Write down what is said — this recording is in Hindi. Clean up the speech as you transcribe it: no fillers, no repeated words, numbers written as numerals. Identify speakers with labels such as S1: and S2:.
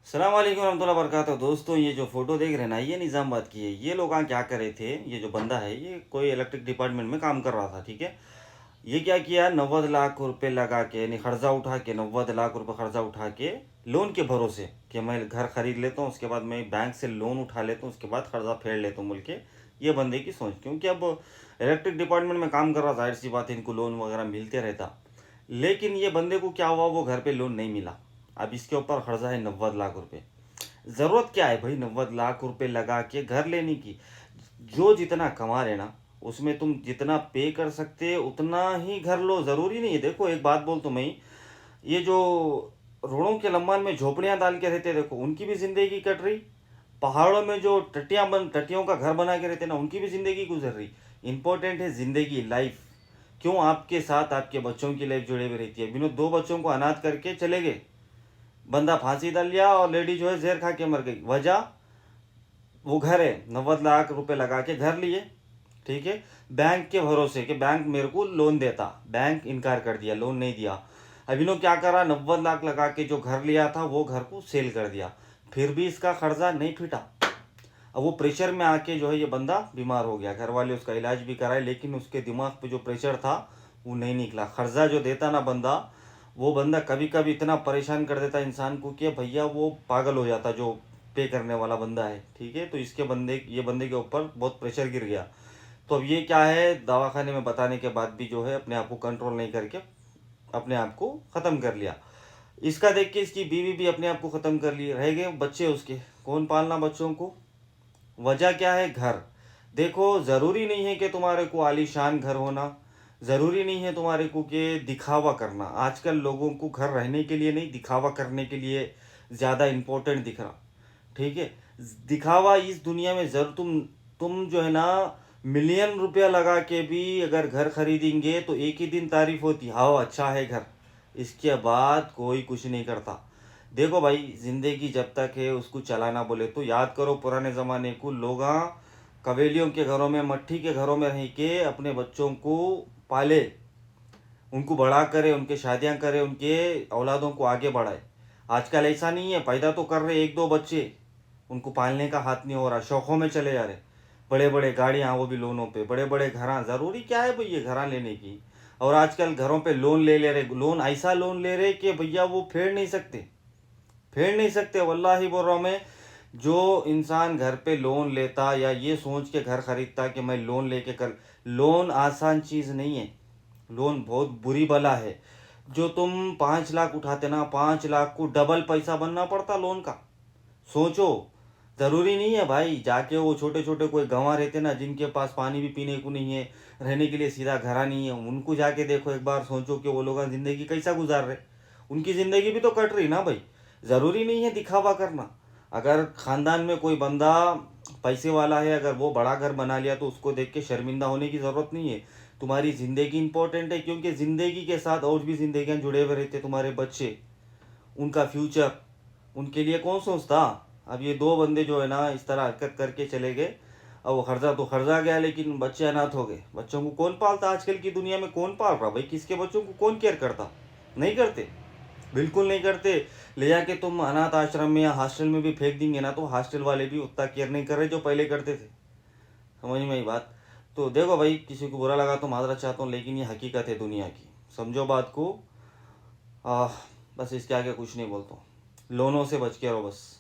S1: सलाम वालेकुम रहमतुल्लाहि वबरकातुहू। दोस्तों, ये जो फोटो देख रहे हैं ना, ये निज़ामाबाद की है। ये लोग क्या कर रहे थे, ये जो बंदा है ये कोई इलेक्ट्रिक डिपार्टमेंट में काम कर रहा था, ठीक है। ये क्या किया, 90 लाख रुपए लगा के, यानी कर्जा उठा के, 90 लाख रुपए कर्जा उठा के लोन के भरोसे कि मैं घर खरीद लेता हूँ, उसके बाद मैं बैंक से लोन उठा लेता हूँ, उसके बाद कर्जा फेड़ लेता हूँ बोल के। ये बंदे की सोच, क्योंकि अब इलेक्ट्रिक डिपार्टमेंट में काम कर रहा, जाहिर सी बात है इनको लोन वगैरह मिलते रहता। लेकिन ये बंदे को क्या हुआ, वो घर पे लोन नहीं मिला। अब इसके ऊपर कर्जा है 90 लाख रुपए। ज़रूरत क्या है भाई 90 लाख रुपए लगा के घर लेने की। जो जितना कमा रहे ना, उसमें तुम जितना पे कर सकते उतना ही घर लो, ज़रूरी नहीं है। देखो एक बात बोल तो मैं, ये जो रोड़ों के लम्बान में झोपड़ियाँ डाल के रहते, देखो उनकी भी ज़िंदगी कट रही। पहाड़ों में जो टट्टियों का घर बना के रहते ना, उनकी भी ज़िंदगी गुजर रही। इंपॉर्टेंट है ज़िंदगी, लाइफ। क्यों आपके साथ आपके बच्चों की लाइफ जुड़े हुए रहती है। बिना दो बच्चों को अनाथ करके चले गए, बंदा फांसी डाल लिया और लेडी जो है जहर खा के मर गई। वजह, वो घर है, 90 लाख रुपए लगा के घर लिए, ठीक है, बैंक के भरोसे कि बैंक मेरे को लोन देता। बैंक इनकार कर दिया, लोन नहीं दिया। अब इन्हों क्या करा, 90 लाख लगा के जो घर लिया था वो घर को सेल कर दिया। फिर भी इसका कर्जा नहीं फिटा। अब वो प्रेशर में आके जो है ये बंदा बीमार हो गया। घर वाले उसका इलाज भी कराए, लेकिन उसके दिमाग पे जो प्रेशर था वो नहीं निकला। कर्जा जो देता ना बंदा, वो बंदा कभी कभी इतना परेशान कर देता इंसान को कि भैया वो पागल हो जाता, जो पे करने वाला बंदा है, ठीक है। तो ये बंदे के ऊपर बहुत प्रेशर गिर गया। तो अब ये क्या है, दवाखाने में बताने के बाद भी जो है अपने आप को कंट्रोल नहीं करके अपने आप को ख़त्म कर लिया। इसका देख के इसकी बीवी भी अपने आप को ख़त्म कर ली। रह गए बच्चे उसके, कौन पालना बच्चों को। वजह क्या है, घर। देखो ज़रूरी नहीं है कि तुम्हारे को आलीशान घर होना, ज़रूरी नहीं है तुम्हारे को कि दिखावा करना। आजकल लोगों को घर रहने के लिए नहीं, दिखावा करने के लिए ज़्यादा इम्पोर्टेंट दिख रहा, ठीक है। दिखावा इस दुनिया में जरूर, तुम जो है ना, मिलियन रुपया लगा के भी अगर घर खरीदेंगे तो एक ही दिन तारीफ होती, हाँ अच्छा है घर। इसके बाद कोई कुछ नहीं करता। देखो भाई, जिंदगी जब तक है उसको चलाना। बोले तो याद करो पुराने ज़माने को, लोग कवेलियों के घरों में, मट्टी के घरों में रह के अपने बच्चों को पाले, उनको बड़ा करे, उनके शादियां करे, उनके औलादों को आगे बढ़ाए। आजकल ऐसा नहीं है, पैदा तो कर रहे एक दो बच्चे, उनको पालने का हाथ नहीं हो रहा, शौक़ों में चले जा रहे। बड़े बड़े गाड़ियाँ, वो भी लोनों पे, बड़े बड़े घर। ज़रूरी क्या है भाई ये घर लेने की। और आजकल घरों पे लोन ले रहे, लोन ऐसा लोन ले रहे कि भैया वो फेड़ नहीं सकते, फेड़ नहीं सकते। वल्लाही बोल रहा हूँ मैं, जो इंसान घर पे लोन लेता या ये सोच के घर खरीदता कि मैं लोन लेके कर, लोन आसान चीज़ नहीं है। लोन बहुत बुरी बला है। जो तुम 5 लाख उठाते ना, 5 लाख को डबल पैसा बनना पड़ता लोन का। सोचो, ज़रूरी नहीं है भाई जाके वो छोटे छोटे कोई गाँव रहते ना, जिनके पास पानी भी पीने को नहीं है, रहने के लिए सीधा घरा नहीं है, उनको जाके देखो एक बार, सोचो कि वो लोग ज़िंदगी कैसा गुजार रहे। उनकी ज़िंदगी भी तो कट रही ना भाई। ज़रूरी नहीं है दिखावा करना। अगर ख़ानदान में कोई बंदा पैसे वाला है, अगर वो बड़ा घर बना लिया, तो उसको देख के शर्मिंदा होने की ज़रूरत नहीं है। तुम्हारी ज़िंदगी इंपॉर्टेंट है, क्योंकि ज़िंदगी के साथ और भी ज़िंदगियाँ जुड़े हुए रहते, तुम्हारे बच्चे, उनका फ्यूचर, उनके लिए कौन सोचता। अब ये दो बंदे जो है ना इस तरह हरकत करके चले गए। अब वो कर्जा तो कर्जा गया, लेकिन बच्चे अनाथ हो गए। बच्चों को कौन पालता आजकल की दुनिया में, कौन पाल रहा भाई, किसके बच्चों को कौन केयर करता। नहीं करते, बिल्कुल नहीं करते। ले जाके तुम अनाथ आश्रम में या हॉस्टल में भी फेंक देंगे ना, तो हॉस्टल वाले भी उतना केयर नहीं कर रहे जो पहले करते थे। समझ में आई बात। तो देखो भाई, किसी को बुरा लगा तो माजरत चाहता हूँ, लेकिन ये हकीकत है दुनिया की, समझो बात को। बस इसके आगे कुछ नहीं बोलता हूँ। लोनों से बच के रहो बस।